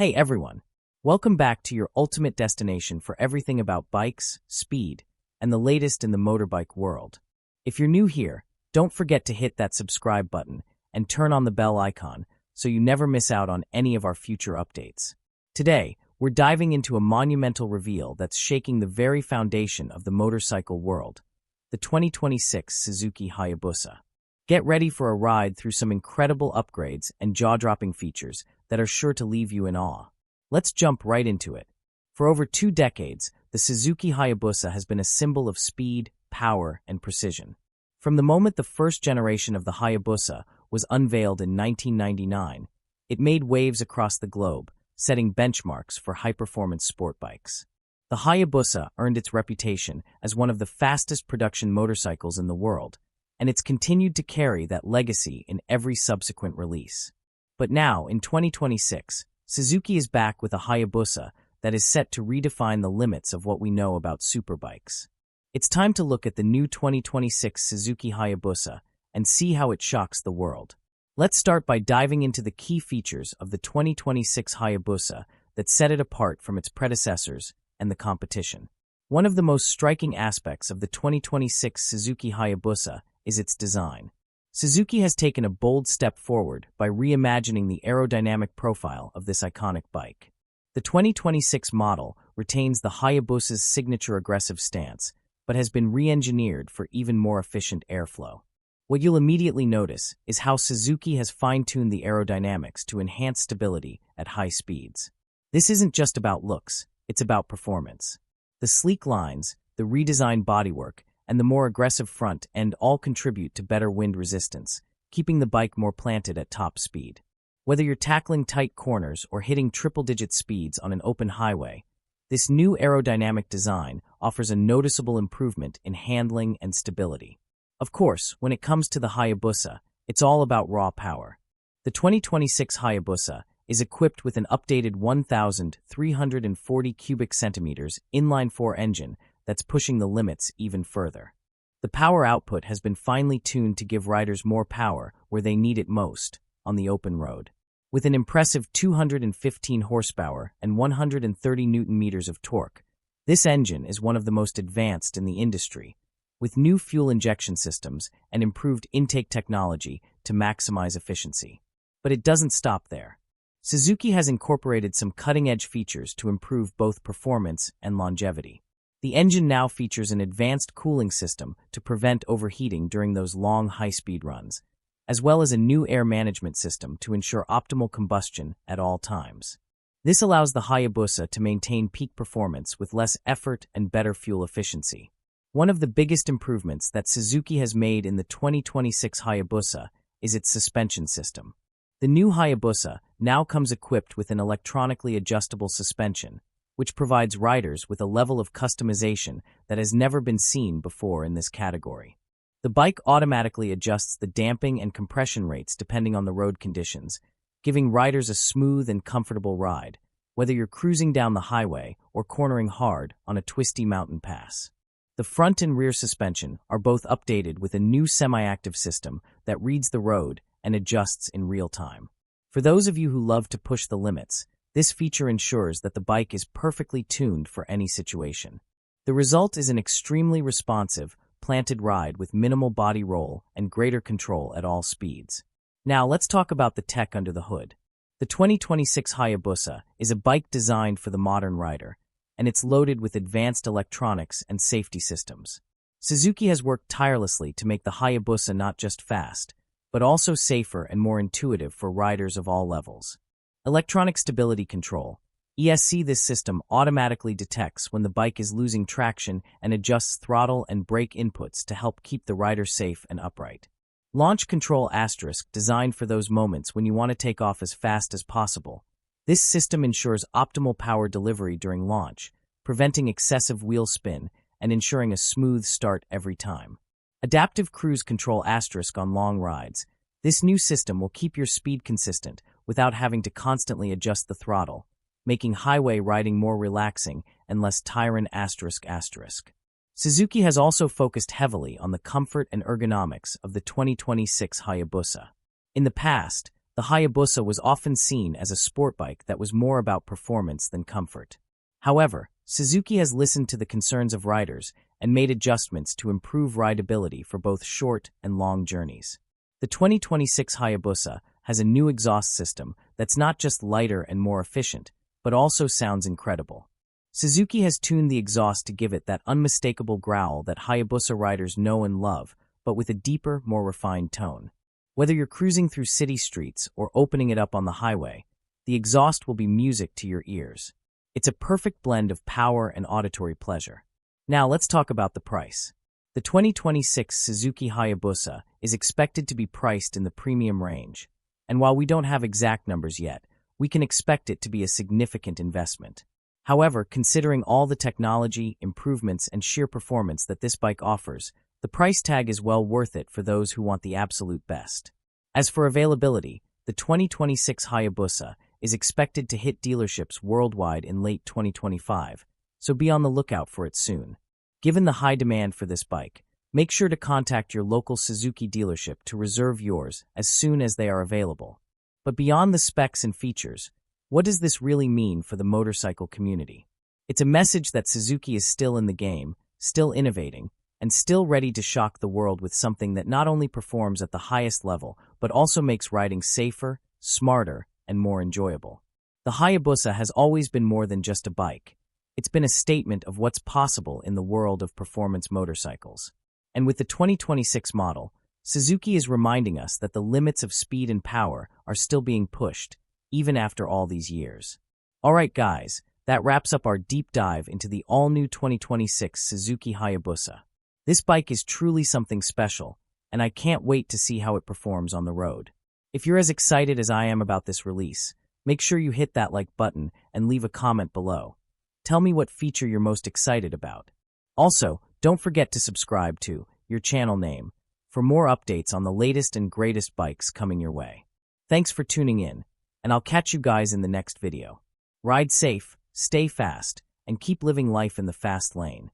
Hey everyone, welcome back to your ultimate destination for everything about bikes, speed, and the latest in the motorbike world. If you're new here, don't forget to hit that subscribe button and turn on the bell icon so you never miss out on any of our future updates. Today, we're diving into a monumental reveal that's shaking the very foundation of the motorcycle world, the 2026 Suzuki Hayabusa. Get ready for a ride through some incredible upgrades and jaw-dropping features that are sure to leave you in awe. Let's jump right into it. For over 2 decades, the Suzuki Hayabusa has been a symbol of speed, power, and precision. From the moment the first generation of the Hayabusa was unveiled in 1999, it made waves across the globe, setting benchmarks for high-performance sport bikes. The Hayabusa earned its reputation as one of the fastest production motorcycles in the world, and it's continued to carry that legacy in every subsequent release. But now, in 2026, Suzuki is back with a Hayabusa that is set to redefine the limits of what we know about superbikes. It's time to look at the new 2026 Suzuki Hayabusa and see how it shocks the world. Let's start by diving into the key features of the 2026 Hayabusa that set it apart from its predecessors and the competition. One of the most striking aspects of the 2026 Suzuki Hayabusa is its design. Suzuki has taken a bold step forward by reimagining the aerodynamic profile of this iconic bike. The 2026 model retains the Hayabusa's signature aggressive stance, but has been re-engineered for even more efficient airflow. What you'll immediately notice is how Suzuki has fine-tuned the aerodynamics to enhance stability at high speeds. This isn't just about looks, it's about performance. The sleek lines, the redesigned bodywork, and the more aggressive front end all contribute to better wind resistance, keeping the bike more planted at top speed. Whether you're tackling tight corners or hitting triple-digit speeds on an open highway, this new aerodynamic design offers a noticeable improvement in handling and stability. Of course, when it comes to the Hayabusa, it's all about raw power. The 2026 Hayabusa is equipped with an updated 1,340 cubic centimeters inline-4 engine that's pushing the limits even further. The power output has been finely tuned to give riders more power where they need it most, on the open road. With an impressive 215 horsepower and 130 newton-meters of torque, this engine is one of the most advanced in the industry, with new fuel injection systems and improved intake technology to maximize efficiency. But it doesn't stop there. Suzuki has incorporated some cutting-edge features to improve both performance and longevity. The engine now features an advanced cooling system to prevent overheating during those long high-speed runs, as well as a new air management system to ensure optimal combustion at all times. This allows the Hayabusa to maintain peak performance with less effort and better fuel efficiency. One of the biggest improvements that Suzuki has made in the 2026 Hayabusa is its suspension system. The new Hayabusa now comes equipped with an electronically adjustable suspension, which provides riders with a level of customization that has never been seen before in this category. The bike automatically adjusts the damping and compression rates depending on the road conditions, giving riders a smooth and comfortable ride, whether you're cruising down the highway or cornering hard on a twisty mountain pass. The front and rear suspension are both updated with a new semi-active system that reads the road and adjusts in real time. For those of you who love to push the limits, this feature ensures that the bike is perfectly tuned for any situation. The result is an extremely responsive, planted ride with minimal body roll and greater control at all speeds. Now let's talk about the tech under the hood. The 2026 Hayabusa is a bike designed for the modern rider, and it's loaded with advanced electronics and safety systems. Suzuki has worked tirelessly to make the Hayabusa not just fast, but also safer and more intuitive for riders of all levels. Electronic Stability Control, ESC. This system automatically detects when the bike is losing traction and adjusts throttle and brake inputs to help keep the rider safe and upright. Launch Control *, designed for those moments when you want to take off as fast as possible. This system ensures optimal power delivery during launch, preventing excessive wheel spin and ensuring a smooth start every time. Adaptive Cruise Control * on long rides. This new system will keep your speed consistent without having to constantly adjust the throttle, making highway riding more relaxing and less tiring *. Suzuki has also focused heavily on the comfort and ergonomics of the 2026 Hayabusa. In the past, The Hayabusa was often seen as a sport bike that was more about performance than comfort. However, Suzuki has listened to the concerns of riders and made adjustments to improve rideability for both short and long journeys. The 2026 Hayabusa has a new exhaust system that's not just lighter and more efficient, but also sounds incredible. Suzuki has tuned the exhaust to give it that unmistakable growl that Hayabusa riders know and love, but with a deeper, more refined tone. Whether you're cruising through city streets or opening it up on the highway, the exhaust will be music to your ears. It's a perfect blend of power and auditory pleasure. Now let's talk about the price. The 2026 Suzuki Hayabusa is expected to be priced in the premium range, and while we don't have exact numbers yet, we can expect it to be a significant investment. However, considering all the technology, improvements, and sheer performance that this bike offers, the price tag is well worth it for those who want the absolute best. As for availability, the 2026 Hayabusa is expected to hit dealerships worldwide in late 2025, so be on the lookout for it soon. Given the high demand for this bike, make sure to contact your local Suzuki dealership to reserve yours as soon as they are available. But beyond the specs and features, what does this really mean for the motorcycle community? It's a message that Suzuki is still in the game, still innovating, and still ready to shock the world with something that not only performs at the highest level, but also makes riding safer, smarter, and more enjoyable. The Hayabusa has always been more than just a bike. It's been a statement of what's possible in the world of performance motorcycles. And with the 2026 model, Suzuki is reminding us that the limits of speed and power are still being pushed, even after all these years. Alright guys, that wraps up our deep dive into the all-new 2026 Suzuki Hayabusa. This bike is truly something special, and I can't wait to see how it performs on the road. If you're as excited as I am about this release, make sure you hit that like button and leave a comment below. Tell me what feature you're most excited about. Also, don't forget to subscribe to your channel name for more updates on the latest and greatest bikes coming your way. Thanks for tuning in, and I'll catch you guys in the next video. Ride safe, stay fast, and keep living life in the fast lane.